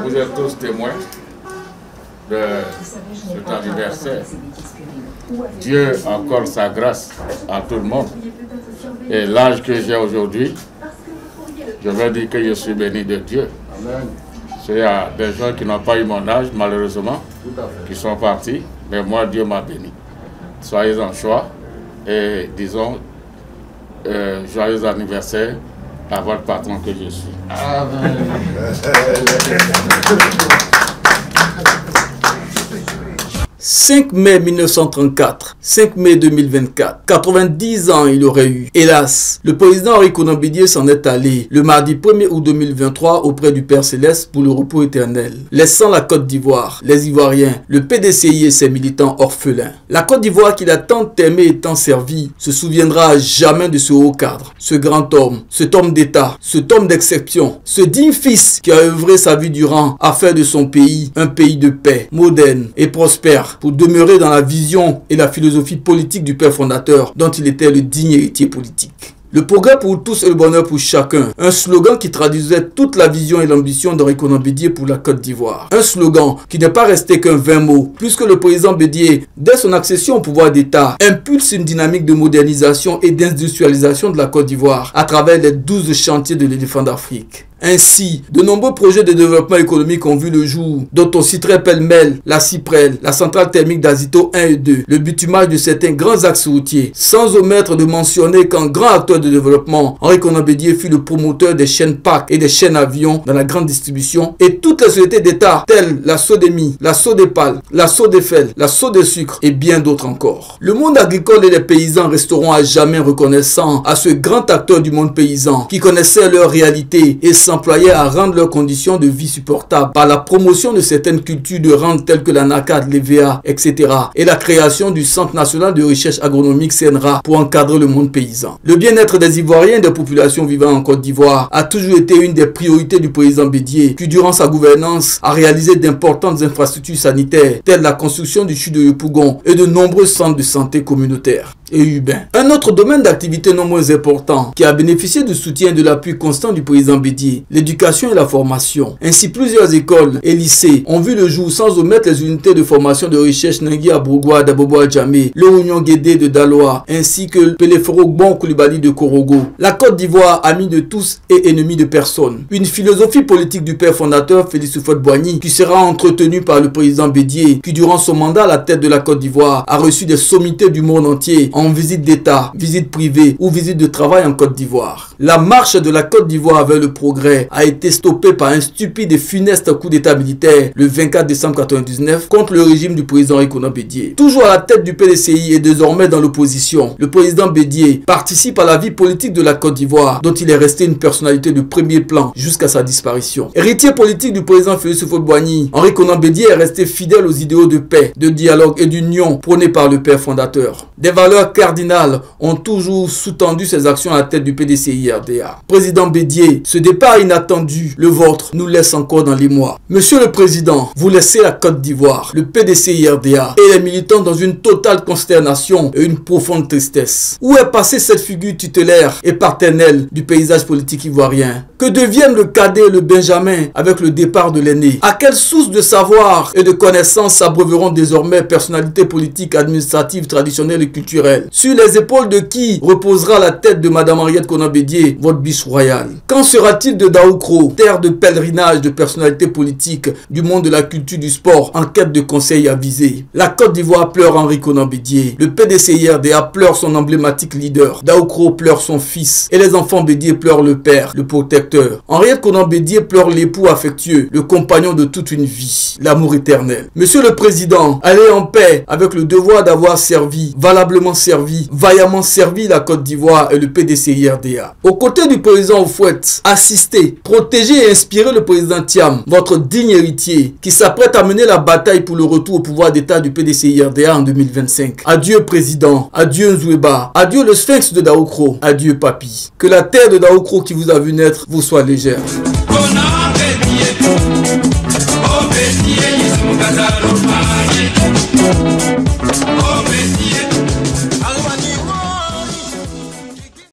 Vous êtes tous témoins de cet anniversaire. Dieu accorde sa grâce à tout le monde. Et l'âge que j'ai aujourd'hui, je vais dire que je suis béni de Dieu. Il y a des gens qui n'ont pas eu mon âge, malheureusement, qui sont partis, mais moi, Dieu m'a béni. Soyez en joie et disons, joyeux anniversaire à votre patron que je suis. Amen. 5 mai 1934, 5 mai 2024, 90 ans il aurait eu. Hélas, le président Henri Konan Bédié s'en est allé le mardi 1er août 2023 auprès du Père Céleste pour le repos éternel, laissant la Côte d'Ivoire, les Ivoiriens, le PDCI et ses militants orphelins. La Côte d'Ivoire qu'il a tant aimé et tant servi se souviendra à jamais de ce haut cadre, ce grand homme, cet homme d'État, cet homme d'exception, ce digne fils qui a œuvré sa vie durant à faire de son pays un pays de paix, moderne et prospère, pour demeurer dans la vision et la philosophie politique du père fondateur dont il était le digne héritier politique. Le progrès pour tous et le bonheur pour chacun, un slogan qui traduisait toute la vision et l'ambition d'Henri Konan Bédié pour la Côte d'Ivoire. Un slogan qui n'est pas resté qu'un vain mot, puisque le président Bédié, dès son accession au pouvoir d'État, impulse une dynamique de modernisation et d'industrialisation de la Côte d'Ivoire à travers les 12 chantiers de l'éléphant d'Afrique. Ainsi, de nombreux projets de développement économique ont vu le jour, dont on citerait pêle-mêle la Cyprel, la centrale thermique d'Azito 1 et 2, le bitumage de certains grands axes routiers, sans omettre de mentionner qu'en grand acteur de développement, Henri Konan Bédié fut le promoteur des chaînes PAC et des chaînes avions dans la grande distribution, et toutes les sociétés d'État telles la Sodemi, la Sodepal, la Sodefel, la Sodesucre et bien d'autres encore. Le monde agricole et les paysans resteront à jamais reconnaissants à ce grand acteur du monde paysan qui connaissait leur réalité et s'employaient à rendre leurs conditions de vie supportables par la promotion de certaines cultures de rente telles que la NACAD, l'EVA, etc. et la création du Centre national de recherche agronomique CNRA pour encadrer le monde paysan. Le bien-être des Ivoiriens et des populations vivant en Côte d'Ivoire a toujours été une des priorités du président Bédié qui, durant sa gouvernance, a réalisé d'importantes infrastructures sanitaires telles la construction du CHU de Yopougon et de nombreux centres de santé communautaires et urbains. Un autre domaine d'activité non moins important qui a bénéficié du soutien et de l'appui constant du président Bédié, l'éducation et la formation. Ainsi, plusieurs écoles et lycées ont vu le jour sans omettre les unités de formation de recherche Nangui à Bourgois, d'Abobo à Djamé, le Union Guédé de Daloa, ainsi que le Peleforo Bon Koulibaly de Korogo. La Côte d'Ivoire, amie de tous et ennemie de personne. Une philosophie politique du père fondateur Félix Houphouët-Boigny qui sera entretenue par le président Bédié, qui durant son mandat à la tête de la Côte d'Ivoire a reçu des sommités du monde entier en visite d'État, visite privée ou visite de travail en Côte d'Ivoire. La marche de la Côte d'Ivoire vers le progrès a été stoppée par un stupide et funeste coup d'état militaire le 24 décembre 1999 contre le régime du président Henri Konan Bédié. Toujours à la tête du PDCI et désormais dans l'opposition, le président Bédié participe à la vie politique de la Côte d'Ivoire dont il est resté une personnalité de premier plan jusqu'à sa disparition. Héritier politique du président Félix Houphouët-Boigny, Henri Konan Bédié est resté fidèle aux idéaux de paix, de dialogue et d'union prônés par le père fondateur. Des valeurs cardinales ont toujours sous-tendu ses actions à la tête du PDCI-RDA. Président Bédié, ce départ inattendu, le vôtre, nous laisse encore dans les mois. Monsieur le Président, vous laissez la Côte d'Ivoire, le PDCI-RDA et les militants dans une totale consternation et une profonde tristesse. Où est passée cette figure tutélaire et paternelle du paysage politique ivoirien? Que deviennent le cadet et le Benjamin avec le départ de l'aîné? À quelle source de savoir et de connaissances s'abreuveront désormais personnalités politiques, administratives, traditionnelles et culturelles? Sur les épaules de qui reposera la tête de Madame Henriette Konan Bédié, votre biche royale? Quand sera-t-il de de Daoukro, terre de pèlerinage de personnalités politiques du monde de la culture du sport en quête de conseils avisés. La Côte d'Ivoire pleure Henri Konan Bédié. Le PDCIRDA pleure son emblématique leader. Daoukro pleure son fils. Et les enfants Bédié pleurent le père, le protecteur. Henriette Konan Bédié pleure l'époux affectueux, le compagnon de toute une vie, l'amour éternel. Monsieur le Président, allez en paix avec le devoir d'avoir servi, valablement servi, vaillamment servi la Côte d'Ivoire et le PDCIRDA. Aux côtés du président Oufouette, assistez, protégez et inspirez le président Thiam, votre digne héritier, qui s'apprête à mener la bataille pour le retour au pouvoir d'État du PDCIRDA en 2025. Adieu président, adieu Nzoueba, adieu le sphinx de Daoukro, adieu Papi. Que la terre de Daoukro qui vous a vu naître vous soit légère. Oh,